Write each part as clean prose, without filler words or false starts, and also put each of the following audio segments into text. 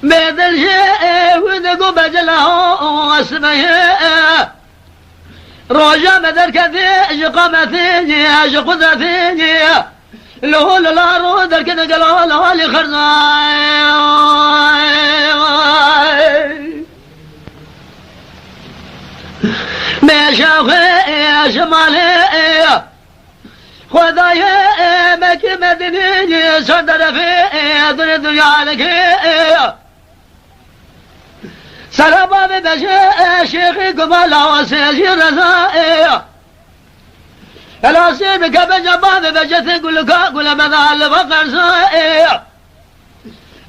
بدل شيء ودقوا بجله اسمه روجا مدر كثيج قامثيجي عشق ذاتيجي له لا رودر كده قالوا له لي خرزاي مشاوخي شمالي خداي مكي مدنيجي صدر في الدنيا عليك سلام ببشي شيخي قبل وسيجي رزائي الاسيب كبجبان بجث قل مذال فقر سائي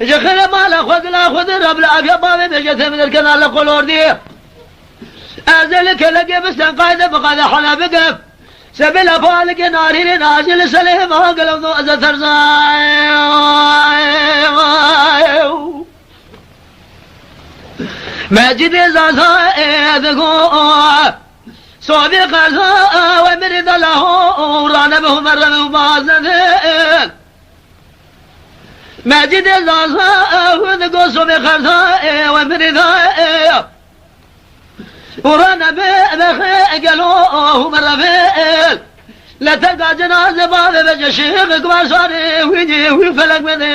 جخل مال خذ رب العافية بابي بجث من الكنال قلور دي ازلك لقي بستن قايدة بقايدة حلا بقف سبيل فالك ناري ناجل سليم قلب ذو ازثر زاي مجد زازا ذكو صوبي قرزا ومرد له رانا به مرم بازنين مجد زازا ذكو صوبي قرزا ومرد ورانا به قالوه مرفين لا تلقى جنازة باب بجشيخ كبار صاري ويجي ويفلق بدين